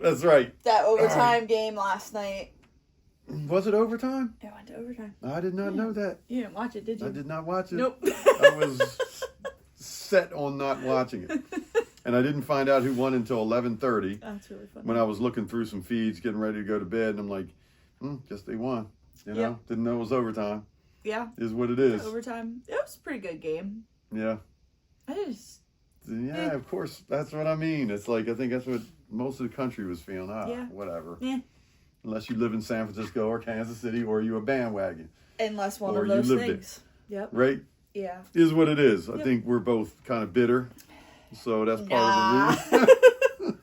That's right. That overtime game last night. Was it overtime? It went to overtime. I did not know that. You didn't watch it, did you? I did not watch it. Nope. I was set on not watching it. And I didn't find out who won until 11:30. That's really funny. When I was looking through some feeds, getting ready to go to bed, and I'm like, guess they won. You know, Yep. Didn't know it was overtime. Yeah. Is what it is. Overtime. It was a pretty good game. Yeah. Yeah. Of course. That's what I mean. It's like, I think that's what most of the country was feeling. Yeah. Whatever. Yeah. Unless you live in San Francisco or Kansas City, or you a bandwagon. Unless one or of those you lived things. Yep. Right? Yeah. Is what it is. I think we're both kind of bitter. So that's part of the reason.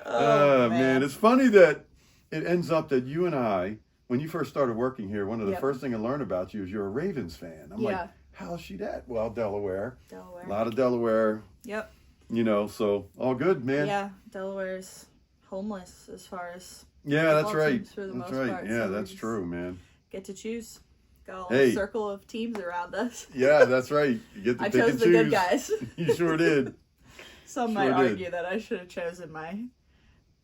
Oh, man. It's funny that it ends up that you and I, when you first started working here, one of the Yep. first things I learned about you is you're a Ravens fan. I'm like, how's she that? Well, Delaware. A lot of Delaware. Yep. You know, so all good, man. Yeah, Delaware's homeless as far as That's right. for the That's most right. part, Yeah, so we that's just true, man. Get to choose. Got a whole Hey. circle of teams around us. Yeah, that's right. You get to I pick chose and the choose. good guys. You sure did. Some Sure might did. argue that I should have chosen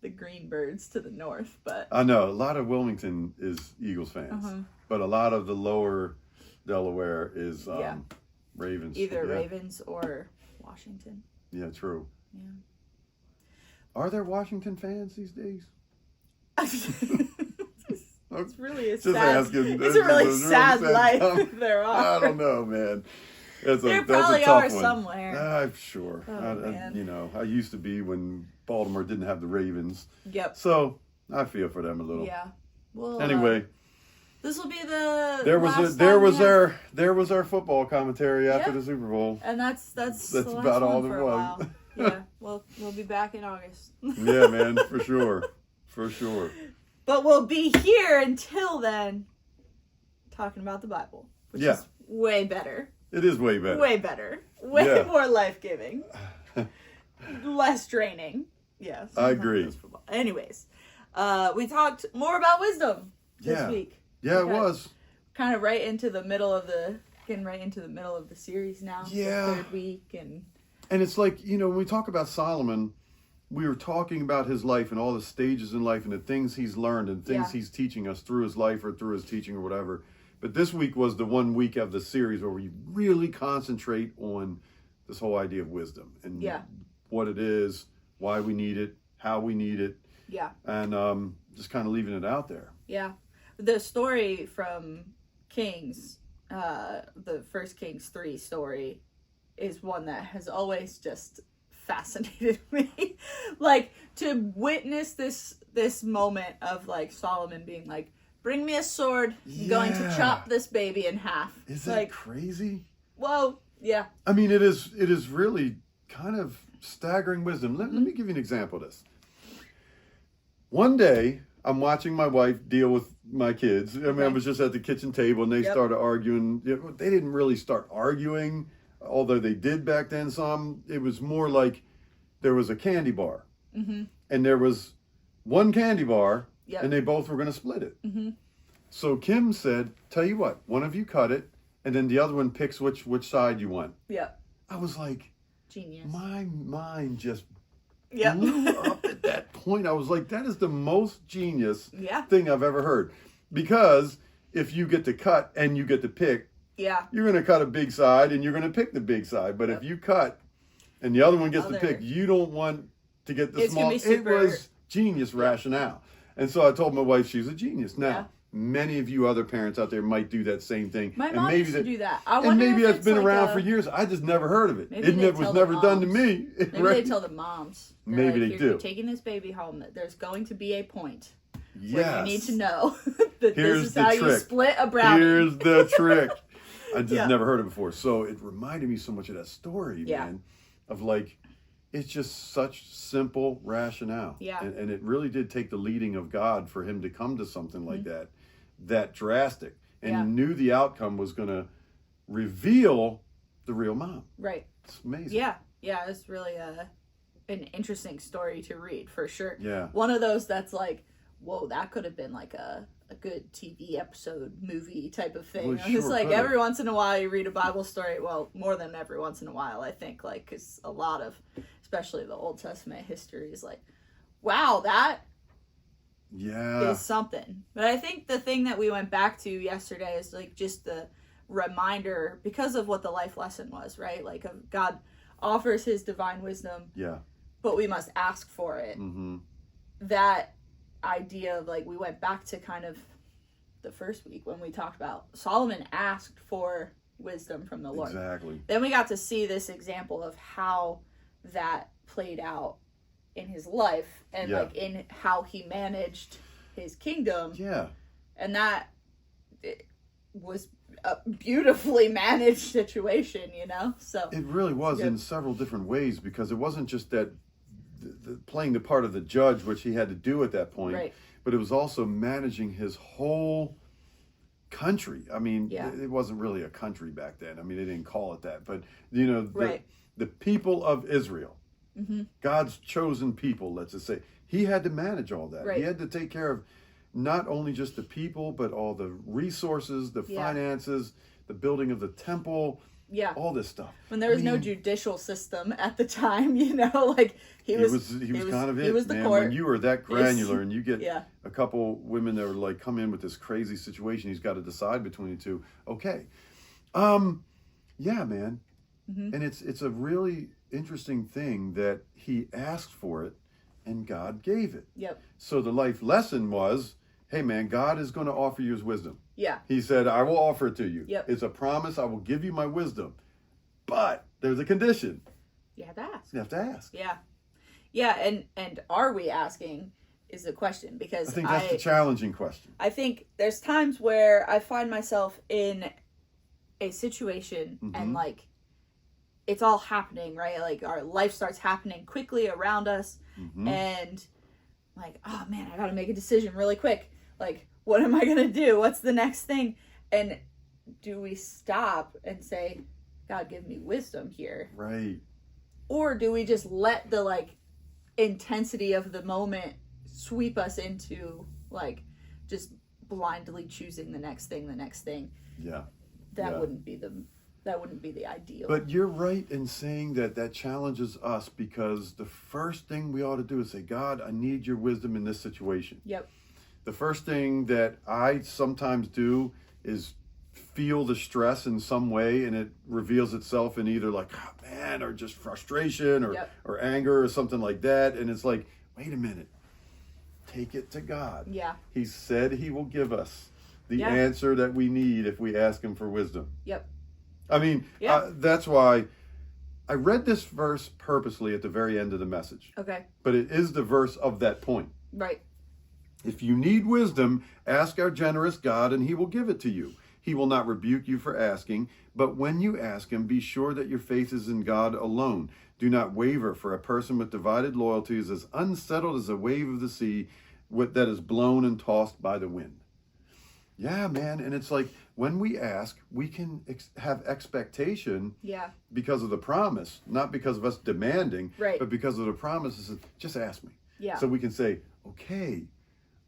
the green birds to the north, but I know a lot of Wilmington is Eagles fans, but a lot of the lower Delaware is Ravens. either Ravens or Washington. Yeah, true. Yeah. Are there Washington fans these days? It's really a Just sad. asking. It's a really sad life comment. there are. I don't know, man. There That's probably a tough are one. somewhere. I'm sure. Man. You know, I used to be when Baltimore didn't have the Ravens. Yep. So I feel for them a little. Yeah. Well. Anyway, this will be the. there was our football commentary after the Super Bowl. And that's the last about all one there for a was. while. Yeah. We'll be back in August. Yeah, man, for sure. For sure. But we'll be here until then, talking about the Bible, which is way better. It is way better. Way better. Way more life-giving. Less draining. Yeah. I agree. Anyways, we talked more about wisdom this week. Yeah, it was. Kind of getting right into the middle of the series now. Yeah. The third week. And it's like, you know, when we talk about Solomon, we were talking about his life and all the stages in life and the things he's learned and things he's teaching us through his life or through his teaching or whatever. But this week was the 1 week of the series where we really concentrate on this whole idea of wisdom and what it is, why we need it, how we need it. Yeah. And just kind of leaving it out there. Yeah. The story from Kings, the First Kings 3 story, is one that has always just fascinated me. Like, to witness this moment of, like, Solomon being like, bring me a sword, I'm going to chop this baby in half. Is that crazy? Whoa, yeah. I mean, it is really kind of staggering wisdom. Let me give you an example of this. One day, I'm watching my wife deal with my kids. I mean, I was just at the kitchen table, and they started arguing. They didn't really start arguing, although they did back then some. It was more like there was a candy bar, and there was one candy bar, and they both were going to split it. So Kim said, tell you what, one of you cut it, and then the other one picks which side you want. Yeah. I was like, genius. My mind just blew up at that point. I was like, that is the most genius thing I've ever heard. Because if you get to cut and you get to pick, you're going to cut a big side and you're going to pick the big side. But if you cut and the other one gets to pick, you don't want to get the small. It was genius rationale. And so I told my wife she's a genius. Now, many of you other parents out there might do that same thing. My mom used to do that. I and maybe that's been around for years. I just never heard of it. It was never done to me. Maybe they tell the moms. Maybe they do. You're taking this baby home. That there's going to be a point where you need to know that this is how you split a brownie. Here's the trick. I just never heard it before. So it reminded me so much of that story, man. Of like, it's just such simple rationale. Yeah. And it really did take the leading of God for him to come to something like that drastic. And knew the outcome was going to reveal the real mom. Right. It's amazing. Yeah. Yeah, it's really an interesting story to read, for sure. Yeah. One of those that's like, whoa, that could have been like a good TV episode, movie type of thing. Well, It's like every once in a while you read a Bible story. Well, more than every once in a while, I think, like, because a lot of, especially the Old Testament history is like, wow, that Yeah. is something. But I think the thing that we went back to yesterday is like just the reminder, because of what the life lesson was, right? Like God offers his divine wisdom, Yeah. but we must ask for it. Mm-hmm. That idea of like, we went back to kind of the first week when we talked about Solomon asked for wisdom from the Lord. Exactly. Then we got to see this example of how that played out in his life and like in how he managed his kingdom. Yeah. And that it was a beautifully managed situation, you know? So it really was in several different ways, because it wasn't just that playing the part of the judge, which he had to do at that point, right. but it was also managing his whole country. I mean, it wasn't really a country back then. I mean, they didn't call it that, but you know, the people of Israel, God's chosen people, let's just say, he had to manage all that. He had to take care of not only just the people, but all the resources, the finances, the building of the temple, all this stuff. When there was no judicial system at the time, you know, like he was kind of it. He was the man. court. When you are that granular and you get a couple women that are like come in with this crazy situation, he's got to decide between the two. Okay, yeah, man, and it's a really interesting thing that he asked for it, and God gave it. Yep. So the life lesson was, hey, man, God is going to offer you his wisdom. Yeah. He said, I will offer it to you. Yep. It's a promise. I will give you my wisdom. But there's a condition. You have to ask. You have to ask. Yeah. Yeah, and are we asking is the question, because I think that's the challenging question. I think there's times where I find myself in a situation and like it's all happening, right? Like our life starts happening quickly around us and like, oh man, I got to make a decision really quick. Like, what am I going to do? What's the next thing? And do we stop and say, God, give me wisdom here? Right. Or do we just let the like intensity of the moment sweep us into like just blindly choosing the next thing? Yeah. That wouldn't be the ideal. But you're right in saying that challenges us, because the first thing we ought to do is say, God, I need your wisdom in this situation. Yep. The first thing that I sometimes do is feel the stress in some way, and it reveals itself in either like, oh, man, or just frustration or anger or something like that. And it's like, wait a minute, take it to God. Yeah. He said he will give us the answer that we need if we ask him for wisdom. Yep. I mean, that's why I read this verse purposely at the very end of the message. Okay. But it is the verse of that point. Right. If you need wisdom, ask our generous God, and he will give it to you. He will not rebuke you for asking, but when you ask him, be sure that your faith is in God alone. Do not waver, for a person with divided loyalty is as unsettled as a wave of the sea that is blown and tossed by the wind. Yeah, man. And it's like, when we ask, we can have expectation because of the promise, not because of us demanding, but because of the promise. Just ask me. Yeah. So we can say, okay,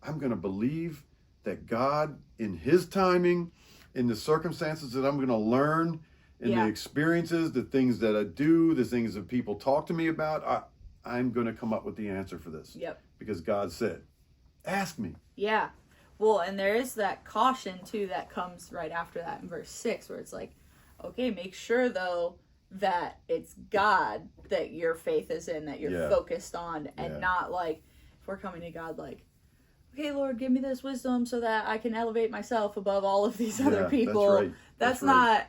I'm going to believe that God, in his timing, in the circumstances that I'm going to learn, in the experiences, the things that I do, the things that people talk to me about, I'm going to come up with the answer for this. Yep. Because God said, ask me. Yeah. Well, and there is that caution, too, that comes right after that in verse 6, where it's like, okay, make sure, though, that it's God that your faith is in, that you're focused on, and not like, if we're coming to God like, okay, Lord, give me this wisdom so that I can elevate myself above all of these other people. That's not,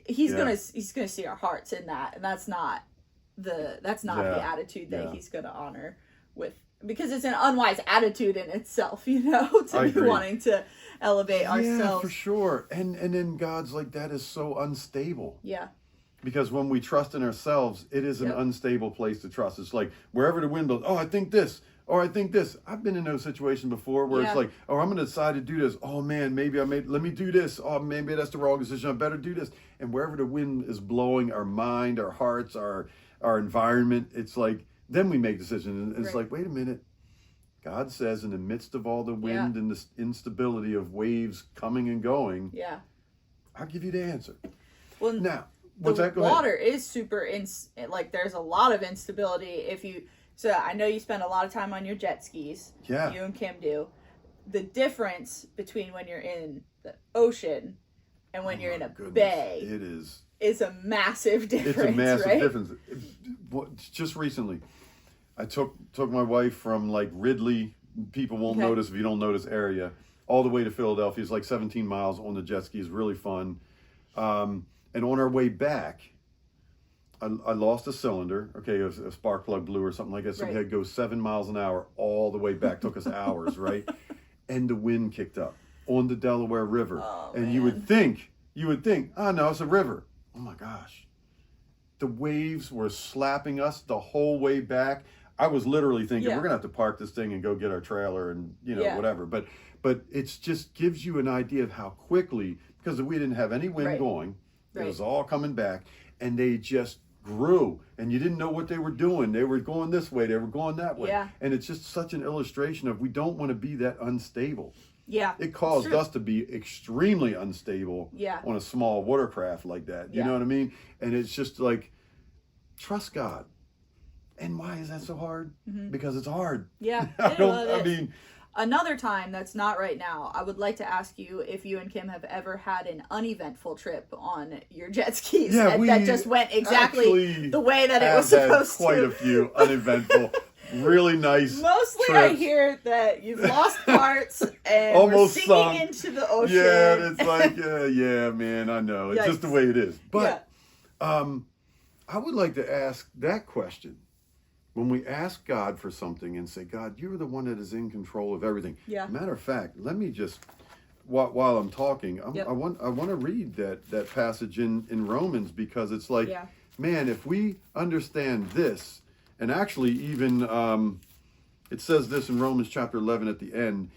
he's gonna see our hearts in that, and that's not the attitude that he's gonna honor with. Because it's an unwise attitude in itself, you know, to be wanting to elevate ourselves. Yeah, for sure. And then God's like, that is so unstable. Yeah. Because when we trust in ourselves, it is an unstable place to trust. It's like, wherever the wind blows, oh, I think this, or I think this. I've been in those situations before where it's like, oh, I'm going to decide to do this. Oh, man, let me do this. Oh, maybe that's the wrong decision. I better do this. And wherever the wind is blowing, our mind, our hearts, our environment, it's like, then we make decisions. And it's like, wait a minute. God says, in the midst of all the wind and the instability of waves coming and going, I'll give you the answer. Well, now, the water is super, like there's a lot of instability. So I know you spend a lot of time on your jet skis. Yeah. You and Kim do. The difference between when you're in the ocean and when you're in a bay it is a massive difference. It's a massive right? difference. Just recently, I took my wife from like Ridley, people won't notice if you don't notice area, all the way to Philadelphia. It's like 17 miles on the jet ski. It's really fun. And on our way back, I lost a cylinder. Okay, it was a spark plug blew or something like that. So we had to go 7 miles an hour all the way back. Took us hours, right? And the wind kicked up on the Delaware River. Oh, and man. you would think, oh no, it's a river. Oh my gosh. The waves were slapping us the whole way back. I was literally thinking, we're going to have to park this thing and go get our trailer and, whatever. But it's just gives you an idea of how quickly, because we didn't have any wind going, it was all coming back, and they just grew, and you didn't know what they were doing. They were going this way, they were going that way. Yeah. And it's just such an illustration of we don't want to be that unstable. Yeah. It caused us to be extremely unstable on a small watercraft like that. You know what I mean? And it's just like, trust God. And why is that so hard? Because it's hard. Yeah. I mean, another time that's not right now, I would like to ask you if you and Kim have ever had an uneventful trip on your jet skis that just went exactly the way that it was supposed to. Quite a few uneventful, really nice Mostly trips. I hear that you've lost parts and almost were sunk sinking into the ocean. Yeah, it's like, man, I know. It's just the way it is. But I would like to ask that question. When we ask God for something and say, God, you're the one that is in control of everything. Yeah. Matter of fact, let me just, while I'm talking, I want to read that passage in Romans, because it's like, man, if we understand this, and actually even it says this in Romans chapter 11 at the end,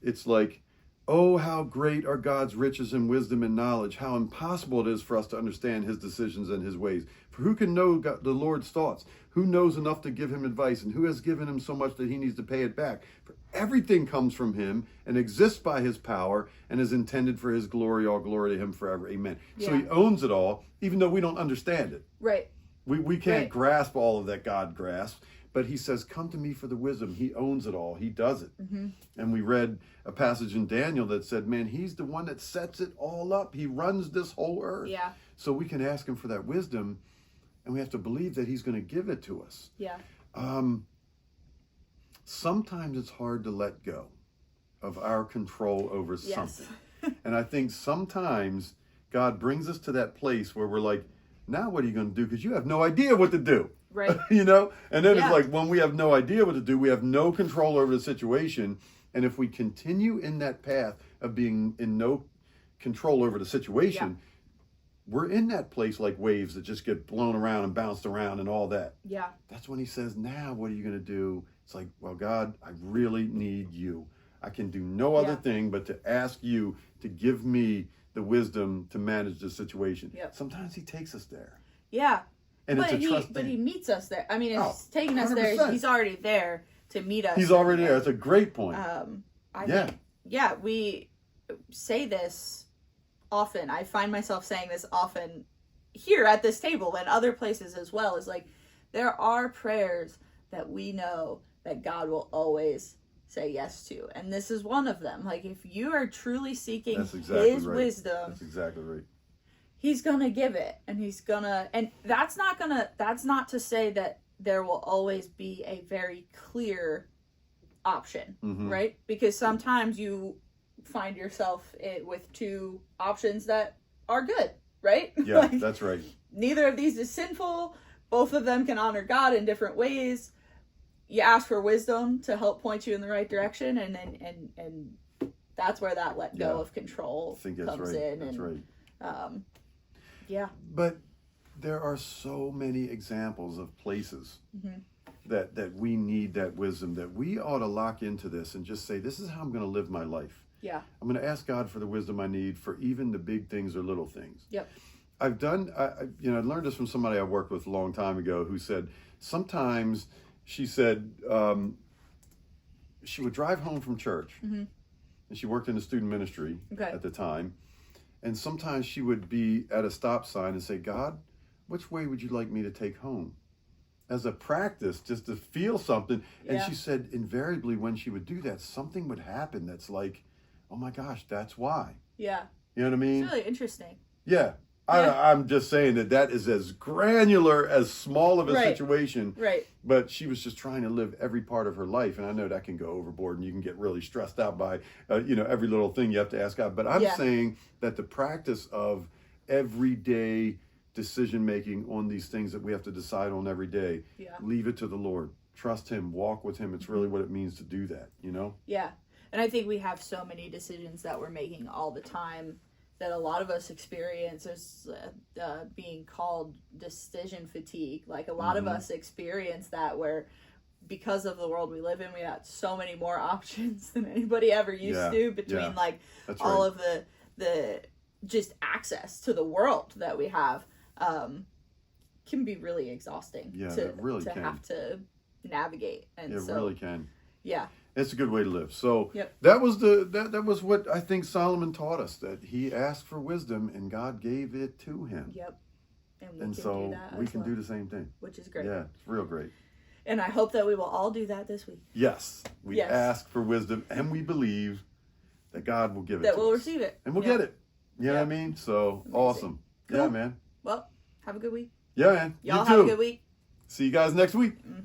it's like, oh, how great are God's riches and wisdom and knowledge, how impossible it is for us to understand his decisions and his ways. For who can know the Lord's thoughts? Who knows enough to give him advice? And who has given him so much that he needs to pay it back? For everything comes from him and exists by his power and is intended for his glory. All glory to him forever. Amen. Yeah. So he owns it all, even though we don't understand it. Right. We can't grasp all of that God grasps. But he says, come to me for the wisdom. He owns it all. He does it. And we read a passage in Daniel that said, man, he's the one that sets it all up. He runs this whole earth. Yeah. So we can ask him for that wisdom, and we have to believe that he's going to give it to us. Yeah. Sometimes it's hard to let go of our control over something. And I think sometimes God brings us to that place where we're like, now what are you going to do? Because you have no idea what to do. Right. And then it's like, when we have no idea what to do, we have no control over the situation. And if we continue in that path of being in no control over the situation, we're in that place like waves that just get blown around and bounced around and all that. Yeah. That's when he says, now what are you going to do? It's like, well, God, I really need you. I can do no other thing but to ask you to give me the wisdom to manage the situation. Yep. Sometimes he takes us there. Yeah. And it's a trust But he meets us there. I mean, it's taking 100%. us there. He's already there to meet us. He's already there. That's a great point. We say this often. I find myself saying this often here at this table and other places as well. Is like, there are prayers that we know that God will always say yes to. And this is one of them. Like, if you are truly seeking his wisdom. That's exactly right. He's gonna give it, and that's not to say that there will always be a very clear option, right? Because sometimes you find yourself with two options that are good, right? Yeah, like, that's right. Neither of these is sinful. Both of them can honor God in different ways. You ask for wisdom to help point you in the right direction, and that's where that let go of control comes in. That's right. Yeah. But there are so many examples of places that we need that wisdom, that we ought to lock into this and just say, this is how I'm going to live my life. Yeah. I'm going to ask God for the wisdom I need for even the big things or little things. Yep. I learned this from somebody I worked with a long time ago who said, sometimes she said she would drive home from church, and she worked in the student ministry at the time. And sometimes she would be at a stop sign and say, God, which way would you like me to take home? as a practice, just to feel something. And Yeah. she said invariably when she would do that, something would happen that's like, oh my gosh, that's why. Yeah. You know what I mean? It's really interesting. Yeah. Yeah. I'm just saying that is as granular, as small of a Right. situation. Right. But she was just trying to live every part of her life. And I know that can go overboard and you can get really stressed out by, every little thing you have to ask God. But I'm Yeah. saying that the practice of everyday decision making on these things that we have to decide on every day, Yeah. leave it to the Lord. Trust Him, walk with Him. It's really what it means to do that, Yeah. And I think we have so many decisions that we're making all the time that a lot of us experience as being called decision fatigue. Like a lot of us experience that where because of the world we live in, we got so many more options than anybody ever used to between like That's all right. of the just access to the world that we have can be really exhausting Yeah, to, it really to can. have to navigate. And It so, really can. yeah. It's a good way to live. So Yep. that was that was what I think Solomon taught us, that he asked for wisdom and God gave it to him. Yep. And we And can so do that we as can well, do the same thing. which is great. Yeah, it's real great. And I hope that we will all do that this week. Yes, we Yes. ask for wisdom and we believe that God will give it That to we'll us. receive it. And we'll Yep. get it. You know what I mean? So Amazing. awesome. Yeah, Cool. man. Well, have a good week. Yeah, man. Y'all You have too. a good week. See you guys next week.